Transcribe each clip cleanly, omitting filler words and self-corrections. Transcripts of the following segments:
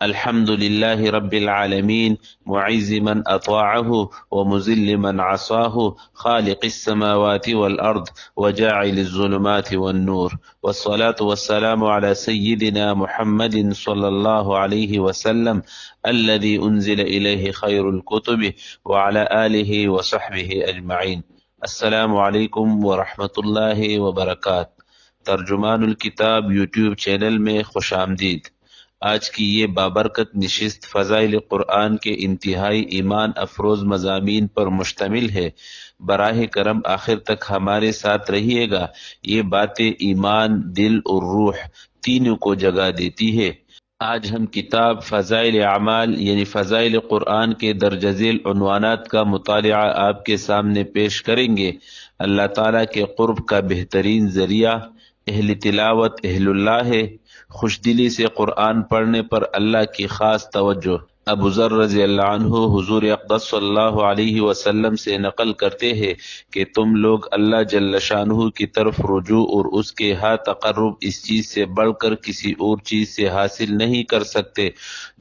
الحمد لله رب العالمين معز من أطاعه ومذل من عصاه خالق السماوات والأرض وجاعل الظلمات والنور والصلاة والسلام على سيدنا محمد صلى الله عليه وسلم الذي أنزل إليه خير الكتب وعلى آله وصحبه أجمعين. السلام علیکم ورحمۃ اللہ وبرکاتہ۔ ترجمان الکتاب یوٹیوب چینل میں خوش آمدید۔ آج کی یہ بابرکت نشست فضائل قرآن کے انتہائی ایمان افروز مضامین پر مشتمل ہے۔ براہ کرم آخر تک ہمارے ساتھ رہیے گا، یہ باتیں ایمان، دل اور روح تینوں کو جگا دیتی ہے۔ آج ہم کتاب فضائل اعمال یعنی فضائل قرآن کے درج ذیل عنوانات کا مطالعہ آپ کے سامنے پیش کریں گے۔ اللہ تعالیٰ کے قرب کا بہترین ذریعہ اہل تلاوت اہل اللہ ہے۔ خوش دلی سے قرآن پڑھنے پر اللہ کی خاص توجہ۔ ابو ذر رضی اللہ عنہ حضور اقدس صلی اللہ علیہ وسلم سے نقل کرتے ہیں کہ تم لوگ اللہ جل شانہ کی طرف رجوع اور اس کے ہاں تقرب اس چیز سے بڑھ کر کسی اور چیز سے حاصل نہیں کر سکتے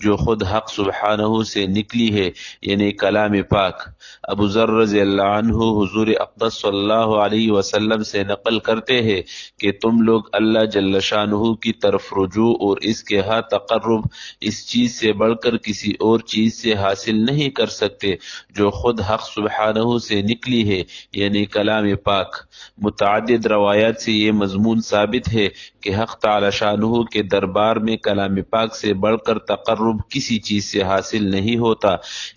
جو خود حق سبحانہ سے نکلی ہے، یعنی کلام پاک۔ ابو ذر رضی اللہ عنہ حضور اقدس صلی اللہ علیہ وسلم سے نقل کرتے ہیں کہ تم لوگ اللہ جل شانہ کی طرف رجوع اور اس کے ہاں تقرب اس چیز سے بڑھ کر کسی اور چیز سے حاصل نہیں کر سکتے جو خود حق سبحانہ سے نکلی ہے، یعنی کلام پاک۔ متعدد روایات سے یہ مضمون ثابت ہے کہ حق تعالی شانہ کے دربار میں کلام پاک سے بڑھ کر تقرب کسی چیز سے حاصل نہیں ہوتا۔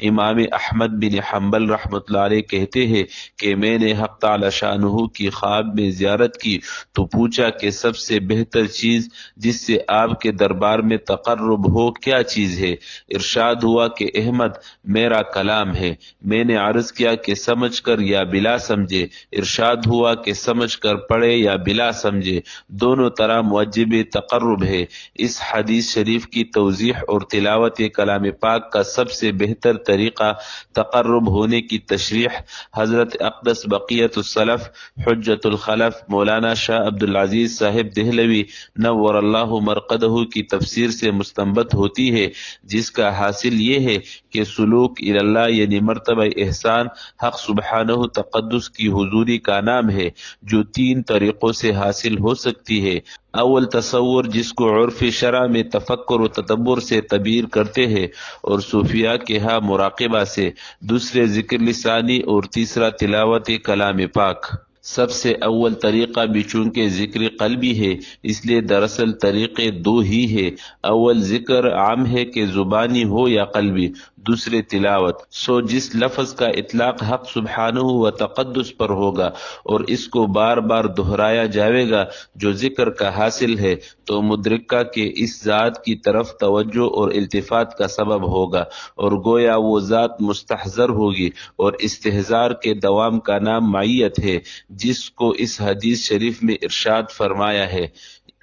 امام احمد بن حنبل رحمۃ اللہ علیہ کہتے ہیں کہ میں نے حق تعالی شانہ کی خواب میں زیارت کی تو پوچھا کہ سب سے بہتر چیز جس سے آپ کے دربار میں تقرب ہو کیا چیز ہے؟ ارشاد ہوا کہ احمد میرا کلام ہے۔ میں نے عرض کیا کہ سمجھ کر یا بلا سمجھے؟ ارشاد ہوا کہ سمجھ کر پڑھے یا بلا سمجھے، دونوں طرح موجب تقرب ہے۔ اس حدیث شریف کی توضیح اور تلاوت کلام پاک کا سب سے بہتر طریقہ تقرب ہونے کی تشریح حضرت اقدس بقیت السلف حجت الخلف مولانا شاہ عبد العزیز صاحب دہلوی نور اللہ مرقدہ کی تفسیر سے مستنبط ہوتی ہے، جس کا حاصل یہ ہے کہ سلوک اللہ یعنی مرتبہ احسان حق سبحانہ تقدس کی حضوری کا نام ہے، جو تین طریقوں سے حاصل ہو سکتی ہے۔ اول تصور، جس کو عرف شرع میں تفکر و تدبر سے تعبیر کرتے ہیں اور صوفیاء کے ہاں مراقبہ سے، دوسرے ذکر لسانی اور تیسرا تلاوت کلام پاک۔ سب سے اول طریقہ بھی چونکہ ذکر قلبی ہے، اس لیے دراصل طریقے دو ہی ہے۔ اول ذکر عام ہے کہ زبانی ہو یا قلبی، دوسرے تلاوت۔ سو جس لفظ کا اطلاق حق سبحانہ و تقدس پر ہوگا اور اس کو بار بار دہرایا جائے گا جو ذکر کا حاصل ہے، تو مدرکہ کے اس ذات کی طرف توجہ اور التفات کا سبب ہوگا، اور گویا وہ ذات مستحضر ہوگی، اور استحضار کے دوام کا نام معیت ہے، جس کو اس حدیث شریف میں ارشاد فرمایا ہے۔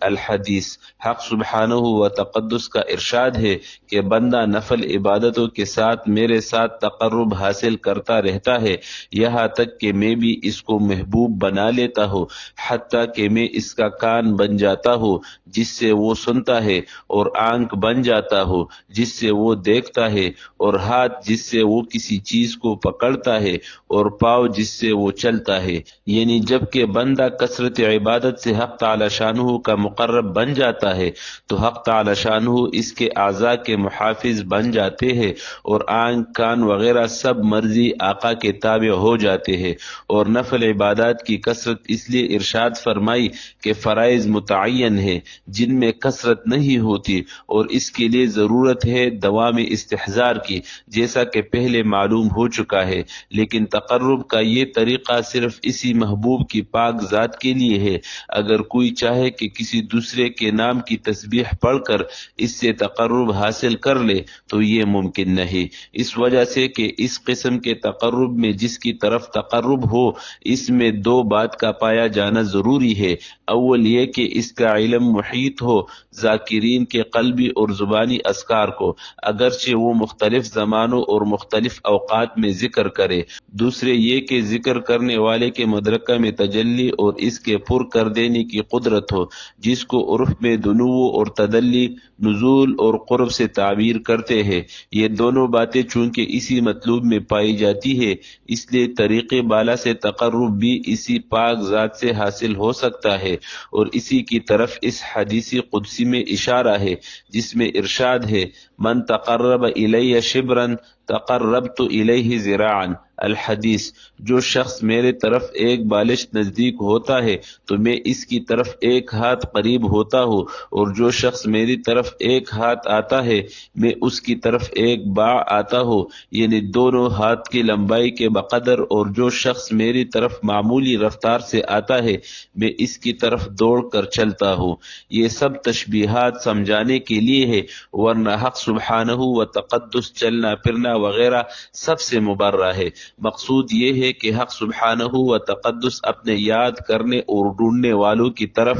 الحدیث، حق سبحانہ و تقدس کا ارشاد ہے کہ بندہ نفل عبادتوں کے ساتھ میرے ساتھ تقرب حاصل کرتا رہتا ہے، یہاں تک کہ میں بھی اس کو محبوب بنا لیتا ہوں، حتیٰ کہ میں اس کا کان بن جاتا ہوں جس سے وہ سنتا ہے، اور آنکھ بن جاتا ہوں جس سے وہ دیکھتا ہے، اور ہاتھ جس سے وہ کسی چیز کو پکڑتا ہے، اور پاؤں جس سے وہ چلتا ہے۔ یعنی جب کہ بندہ کثرت عبادت سے حق تعالی شانہ کا مقرب بن جاتا ہے تو حق تعالی شانہ اس کے اعضاء کے محافظ بن جاتے ہیں، اور آنکھ، کان وغیرہ سب مرضی آقا کے تابع ہو جاتے ہیں۔ اور نفل عبادات کی کثرت اس لیے ارشاد فرمائی کہ فرائض متعین ہے جن میں کثرت نہیں ہوتی، اور اس کے لیے ضرورت ہے دوام استحضار کی، جیسا کہ پہلے معلوم ہو چکا ہے۔ لیکن تقرب کا یہ طریقہ صرف اسی محبوب کی پاک ذات کے لیے ہے۔ اگر کوئی چاہے کہ کسی دوسرے کے نام کی تسبیح پڑھ کر اس سے تقرب حاصل کر لے تو یہ ممکن نہیں، اس وجہ سے کہ اس قسم کے تقرب میں جس کی طرف تقرب ہو، اس میں دو بات کا پایا جانا ضروری ہے۔ اول یہ کہ اس کا علم محیط ہو ذاکرین کے قلبی اور زبانی اذکار کو، اگرچہ وہ مختلف زمانوں اور مختلف اوقات میں ذکر کرے۔ دوسرے یہ کہ ذکر کرنے والے کے مدرکہ میں تجلی اور اس کے پر کر دینے کی قدرت ہو، جس کو عرف میں دنو اور تدلی، نزول اور قرب سے تعبیر کرتے ہیں۔ یہ دونوں باتیں چونکہ اسی مطلوب میں پائی جاتی ہے، اس لیے طریق بالا سے تقرب بھی اسی پاک ذات سے حاصل ہو سکتا ہے، اور اسی کی طرف اس حدیث قدسی میں اشارہ ہے جس میں ارشاد ہے: من تقرب الی شبرا تقربت الیہ ذراعا، الحدیث، جو شخص میرے طرف ایک بالش نزدیک ہوتا ہے تو میں اس کی طرف ایک ہاتھ قریب ہوتا ہوں، اور جو شخص میری طرف ایک ہاتھ آتا ہے میں اس کی طرف ایک باع آتا ہوں، یعنی دونوں ہاتھ کی لمبائی کے بقدر، اور جو شخص میری طرف معمولی رفتار سے آتا ہے میں اس کی طرف دوڑ کر چلتا ہوں۔ یہ سب تشبیہات سمجھانے کے لیے ہے، ورنہ حق سبحانہ و تقدس چلنا پھرنا وغیرہ سب سے مبرہ ہے۔ مقصود یہ ہے کہ حق سبحانہ و تقدس اپنے یاد کرنے اور ڈھونڈنے والوں کی طرف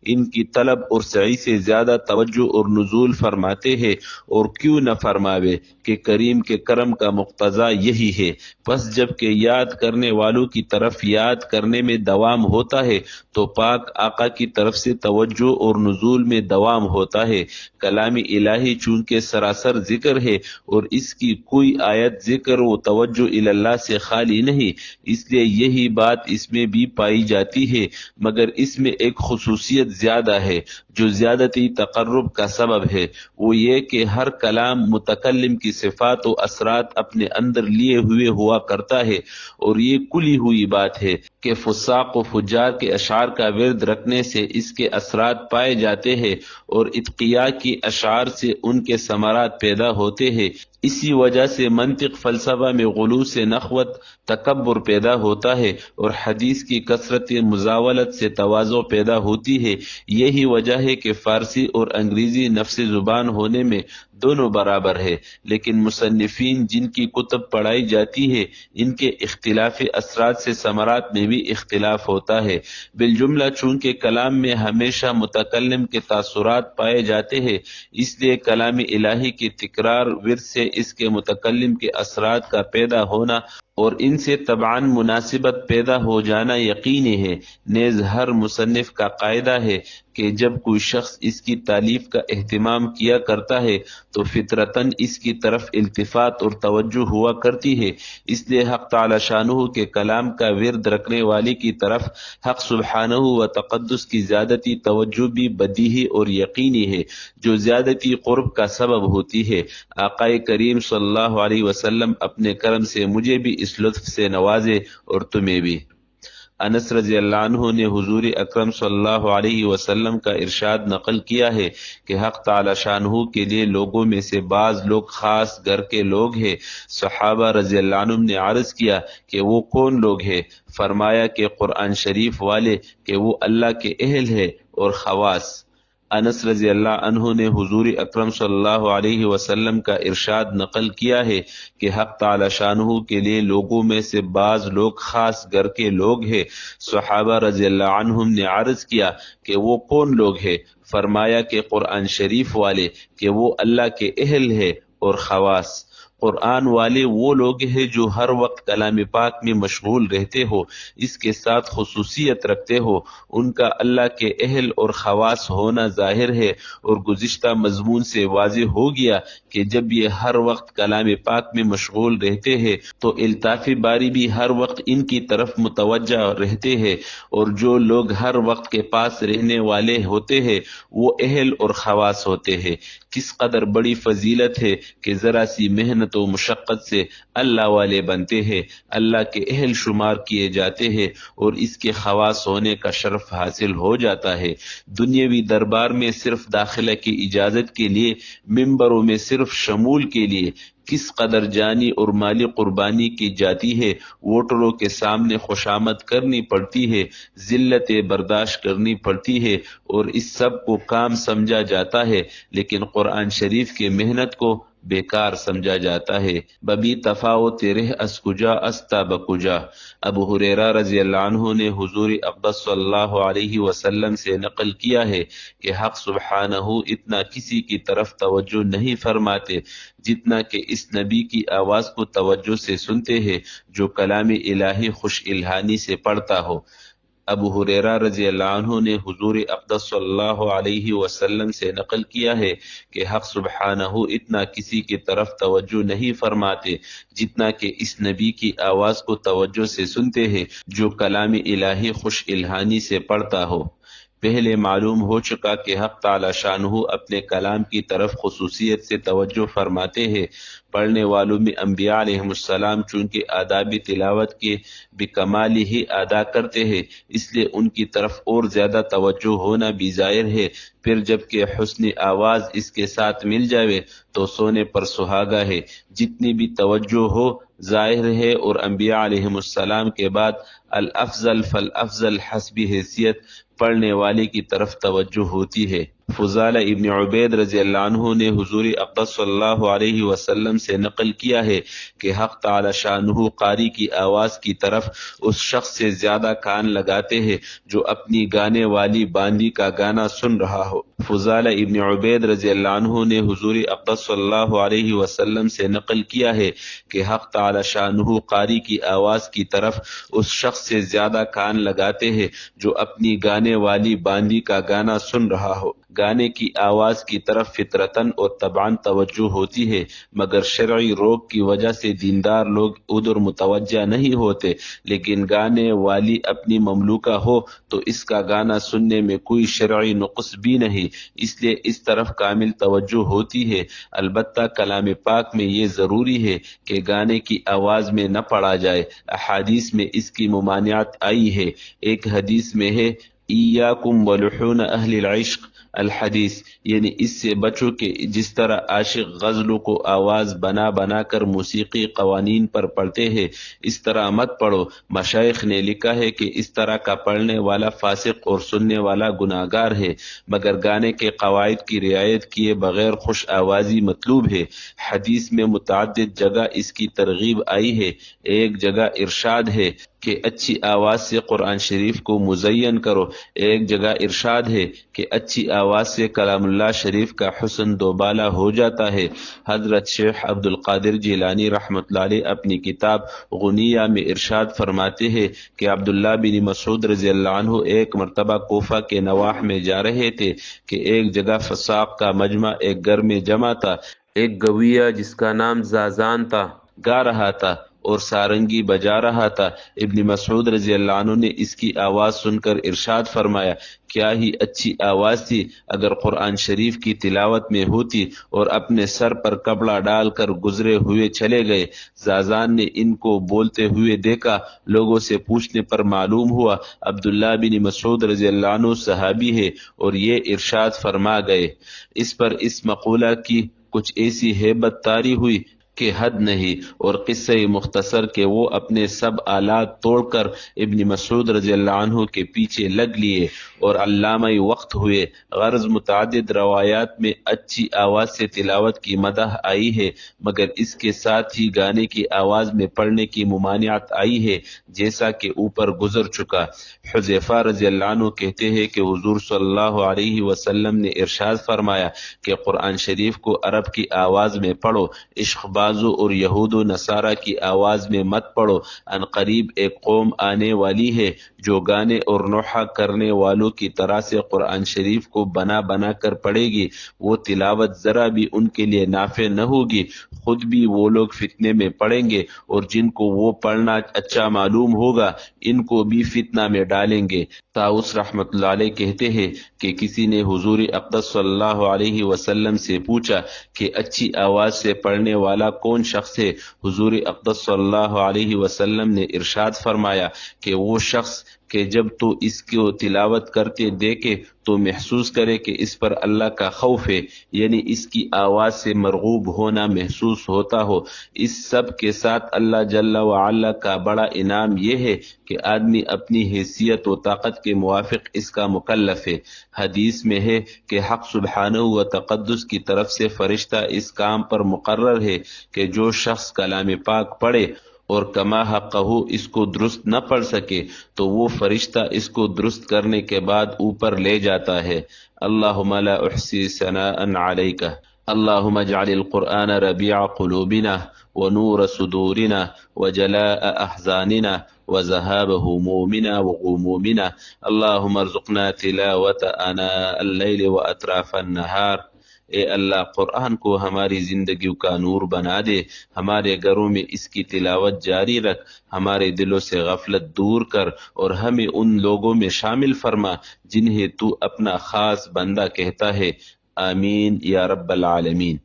ان کی طلب اور سعی سے زیادہ توجہ اور نزول فرماتے ہیں، اور کیوں نہ فرماوے کہ کریم کے کرم کا مقتضا یہی ہے۔ پس جب کہ یاد کرنے والوں کی طرف یاد کرنے میں دوام ہوتا ہے تو پاک آقا کی طرف سے توجہ اور نزول میں دوام ہوتا ہے۔ کلام الہی چونکہ سراسر ذکر ہے اور اس کی کوئی آیت ذکر و توجہ اللہ سے خالی نہیں، اس لیے یہی بات اس میں بھی پائی جاتی ہے، مگر اس میں ایک خصوصیت زیادہ ہے جو زیادتی تقرب کا سبب ہے، وہ یہ کہ ہر کلام متکلم کی صفات و اثرات اپنے اندر لیے ہوئے ہوا کرتا ہے، اور یہ کلی ہوئی بات ہے کہ فساق و فجار کے اشعار کا ورد رکھنے سے اس کے اثرات پائے جاتے ہیں، اور اتقیاء کی اشعار سے ان کے ثمرات پیدا ہوتے ہیں۔ اسی وجہ سے منطق فلسفہ میں غلو سے نخوت تکبر پیدا ہوتا ہے، اور حدیث کی کثرت مزاولت سے تواضع پیدا ہوتی ہے۔ یہی وجہ ہے کہ فارسی اور انگریزی نفس زبان ہونے میں دونوں برابر ہے، لیکن مصنفین جن کی کتب پڑھائی جاتی ہے ان کے اختلاف اثرات سے ثمرات میں بھی اختلاف ہوتا ہے۔ بالجملہ چونکہ کلام میں ہمیشہ متکلم کے تاثرات پائے جاتے ہیں، اس لیے کلام الہی کی تکرار ورد سے اس کے متکلم کے اثرات کا پیدا ہونا اور ان سے طبعاً مناسبت پیدا ہو جانا یقینی ہے۔ نیز ہر مصنف کا قاعدہ ہے کہ جب کوئی شخص اس کی تالیف کا اہتمام کیا کرتا ہے تو فطرتاً اس کی طرف التفات اور توجہ ہوا کرتی ہے۔ اس لیے حق تعالی شانہ کے کلام کا ورد رکھنے والے کی طرف حق سبحانہ و تقدس کی زیادتی توجہ بھی بدیہی اور یقینی ہے، جو زیادتی قرب کا سبب ہوتی ہے۔ آقا کریم صلی اللہ علیہ وسلم اپنے کرم سے مجھے بھی اس لطف سے نوازے اور تمہیں بھی۔ انس رضی اللہ عنہ نے حضور اکرم صلی اللہ علیہ وسلم کا ارشاد نقل کیا ہے کہ حق تعالی شانہ کے لیے لوگوں میں سے بعض لوگ خاص گھر کے لوگ ہیں۔ صحابہ رضی اللہ عنہم نے عرض کیا کہ وہ کون لوگ ہیں؟ فرمایا کہ قرآن شریف والے، کہ وہ اللہ کے اہل ہے، اور خواص۔ انس رضی اللہ عنہ نے حضور اکرم صلی اللہ علیہ وسلم کا ارشاد نقل کیا ہے کہ حق تعالی شانہ کے لیے لوگوں میں سے بعض لوگ خاص گھر کے لوگ ہیں۔ صحابہ رضی اللہ عنہم نے عرض کیا کہ وہ کون لوگ ہیں؟ فرمایا کہ قرآن شریف والے، کہ وہ اللہ کے اہل ہے، اور خواص۔ قرآن والے وہ لوگ ہیں جو ہر وقت کلام پاک میں مشغول رہتے ہو، اس کے ساتھ خصوصیت رکھتے ہو۔ ان کا اللہ کے اہل اور خواص ہونا ظاہر ہے، اور گزشتہ مضمون سے واضح ہو گیا کہ جب یہ ہر وقت کلام پاک میں مشغول رہتے ہیں تو الطاف باری بھی ہر وقت ان کی طرف متوجہ رہتے ہیں، اور جو لوگ ہر وقت کے پاس رہنے والے ہوتے ہیں وہ اہل اور خواص ہوتے ہیں۔ کس قدر بڑی فضیلت ہے کہ ذرا سی محنت و مشقت سے اللہ والے بنتے ہیں، اللہ کے اہل شمار کیے جاتے ہیں، اور اس کے خواص ہونے کا شرف حاصل ہو جاتا ہے۔ دنیاوی دربار میں صرف داخلہ کی اجازت کے لیے، ممبروں میں صرف شمول کے لیے کس قدر جانی اور مالی قربانی کی جاتی ہے، ووٹروں کے سامنے خوشامد کرنی پڑتی ہے، ذلتیں برداشت کرنی پڑتی ہے، اور اس سب کو کام سمجھا جاتا ہے، لیکن قرآن شریف کی محنت کو بیکار سمجھا جاتا ہے۔ ببی تفاوت رہ اس کجا استا بکجا۔ ابو ہریرہ رضی اللہ عنہ نے حضور اقدس صلی اللہ علیہ وسلم سے نقل کیا ہے کہ حق سبحانہ اتنا کسی کی طرف توجہ نہیں فرماتے جتنا کہ اس نبی کی آواز کو توجہ سے سنتے ہیں جو کلام الہی خوش الہانی سے پڑھتا ہو۔ ابو ہریرہ رضی اللہ عنہ نے حضور اقدس صلی اللہ علیہ وسلم سے نقل کیا ہے کہ حق سبحانہ اتنا کسی کی طرف توجہ نہیں فرماتے جتنا کہ اس نبی کی آواز کو توجہ سے سنتے ہیں جو کلام الہی خوش الہانی سے پڑھتا ہو۔ پہلے معلوم ہو چکا کہ حق تعالی شانہ اپنے کلام کی طرف خصوصیت سے توجہ فرماتے ہیں۔ پڑھنے والوں میں انبیاء علیہم السلام چونکہ آداب تلاوت کے بکمال ہی ادا کرتے ہیں، اس لیے ان کی طرف اور زیادہ توجہ ہونا بھی ظاہر ہے۔ پھر جب کہ حسن آواز اس کے ساتھ مل جاوے تو سونے پر سہاگا ہے۔ جتنی بھی توجہ ہو ظاہر ہے، اور انبیاء علیہم السلام کے بعد الافضل فالافضل حسب حیثیت پڑھنے والے کی طرف توجہ ہوتی ہے۔ فضالہ ابن عبید رضی اللہ عنہ نے حضور اقدس صلی اللہ علیہ وسلم سے نقل کیا ہے کہ حق تعالی شانہ قاری کی آواز کی طرف اس شخص سے زیادہ کان لگاتے ہیں جو اپنی گانے والی باندی کا گانا سن رہا ہو۔ فضالہ ابن عبید رضی اللہ عنہ نے حضور اقدس صلی اللہ علیہ وسلم سے نقل کیا ہے کہ حق تعالی شانہ قاری کی آواز کی طرف اس شخص سے زیادہ کان لگاتے ہیں جو اپنی گانے والی باندی کا گانا سن رہا ہو۔ گانے کی آواز کی طرف فطرتاً اور طبعاً توجہ ہوتی ہے، مگر شرعی روک کی وجہ سے دیندار لوگ ادھر متوجہ نہیں ہوتے، لیکن گانے والی اپنی مملوکہ ہو تو اس کا گانا سننے میں کوئی شرعی نقص بھی نہیں، اس لیے اس طرف کامل توجہ ہوتی ہے۔ البتہ کلام پاک میں یہ ضروری ہے کہ گانے کی آواز میں نہ پڑھا جائے۔ احادیث میں اس کی ممانعت آئی ہے۔ ایک حدیث میں ہے ایاکم ولحون اہل العشق الحدیث، یعنی اس سے بچو کہ جس طرح عاشق غزلوں کو آواز بنا بنا کر موسیقی قوانین پر پڑھتے ہیں اس طرح مت پڑھو۔ مشائخ نے لکھا ہے کہ اس طرح کا پڑھنے والا فاسق اور سننے والا گناہگار ہے، مگر گانے کے قواعد کی رعایت کیے بغیر خوش آوازی مطلوب ہے۔ حدیث میں متعدد جگہ اس کی ترغیب آئی ہے۔ ایک جگہ ارشاد ہے کہ اچھی آواز سے قرآن شریف کو مزین کرو، ایک جگہ ارشاد ہے کہ اچھی آواز سے کلام اللہ شریف کا حسن دوبالا ہو جاتا ہے۔ حضرت شیخ عبد القادر جیلانی رحمۃ اللہ علیہ اپنی کتاب غنیہ میں ارشاد فرماتے ہیں کہ عبداللہ بن مسعود رضی اللہ عنہ ایک مرتبہ کوفہ کے نواح میں جا رہے تھے کہ ایک جگہ فساق کا مجمع ایک گھر میں جمع تھا۔ ایک گویہ جس کا نام زازان تھا گا رہا تھا اور سارنگی بجا رہا تھا۔ ابن مسعود رضی اللہ عنہ نے اس کی آواز سن کر ارشاد فرمایا، کیا ہی اچھی آواز تھی اگر قرآن شریف کی تلاوت میں ہوتی، اور اپنے سر پر کپڑا ڈال کر گزرے ہوئے چلے گئے۔ زازان نے ان کو بولتے ہوئے دیکھا، لوگوں سے پوچھنے پر معلوم ہوا عبداللہ بن مسعود رضی اللہ عنہ صحابی ہے اور یہ ارشاد فرما گئے۔ اس پر اس مقولہ کی کچھ ایسی ہیبت طاری ہوئی کہ حد نہیں، اور قصہ مختصر کہ وہ اپنے سب آلات توڑ کر ابن مسعود رضی اللہ عنہ کے پیچھے لگ لیے اور علامہ وقت ہوئے۔ غرض متعدد روایات میں اچھی آواز سے تلاوت کی مدح آئی ہے، مگر اس کے ساتھ ہی گانے کی آواز میں پڑھنے کی ممانعت آئی ہے، جیسا کہ اوپر گزر چکا۔ حذیفہ رضی اللہ عنہ کہتے ہیں کہ حضور صلی اللہ علیہ وسلم نے ارشاد فرمایا کہ قرآن شریف کو عرب کی آواز میں پڑھو، عشق بازو اور یہود و نصارہ کی آواز میں مت پڑھو۔ ان قریب ایک قوم آنے والی ہے جو گانے اور نوحہ کرنے والوں کی طرح سے قرآن شریف کو بنا بنا کر پڑھے گی، وہ تلاوت ذرا بھی ان کے لیے نافع نہ ہوگی، خود بھی وہ لوگ فتنے میں پڑیں گے، اور جن کو وہ پڑھنا اچھا معلوم ہوگا ان کو بھی فتنہ میں ڈالیں گے۔ طاؤس رحمۃ اللہ علیہ کہتے ہیں کہ کسی نے حضور اقدس صلی اللہ علیہ وسلم سے پوچھا کہ اچھی آواز سے پڑھنے والا کون شخص ہے؟ حضور اقدس صلی اللہ علیہ وسلم نے ارشاد فرمایا کہ وہ شخص کہ جب تو اس کو تلاوت کرتے دیکھے تو محسوس کرے کہ اس پر اللہ کا خوف ہے، یعنی اس کی آواز سے مرغوب ہونا محسوس ہوتا ہو۔ اس سب کے ساتھ اللہ جل وعلا کا بڑا انعام یہ ہے کہ آدمی اپنی حیثیت و طاقت کے موافق اس کا مکلف ہے۔ حدیث میں ہے کہ حق سبحانہ و تقدس کی طرف سے فرشتہ اس کام پر مقرر ہے کہ جو شخص کلام پاک پڑھے اور کما حقہ اس کو درست نہ پڑھ سکے تو وہ فرشتہ اس کو درست کرنے کے بعد اوپر لے جاتا ہے۔ اللہم لا احصی ثناء علیک، اللہم اجعل القرآن ربیع قلوبنا ونور صدورنا وجلاء احزاننا وذهاب همومنا وغمومنا. اللهم ارزقنا تلاوة آناء الليل وأطراف النهار. اے اللہ قرآن کو ہماری زندگیوں کا نور بنا دے، ہمارے گھروں میں اس کی تلاوت جاری رکھ، ہمارے دلوں سے غفلت دور کر، اور ہمیں ان لوگوں میں شامل فرما جنہیں تو اپنا خاص بندہ کہتا ہے، آمین یا رب العالمین۔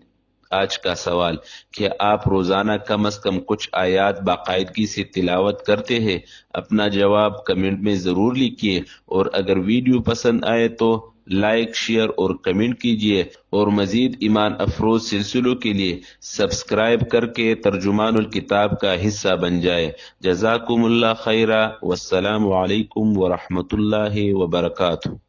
آج کا سوال، کہ آپ روزانہ کم از کم کچھ آیات باقاعدگی سے تلاوت کرتے ہیں؟ اپنا جواب کمنٹ میں ضرور لکھیے، اور اگر ویڈیو پسند آئے تو لائک، شیئر اور کمنٹ کیجیے، اور مزید ایمان افروز سلسلوں کے لیے سبسکرائب کر کے ترجمان الکتاب کا حصہ بن جائے۔ جزاکم اللہ خیرہ، والسلام علیکم ورحمۃ اللہ وبرکاتہ۔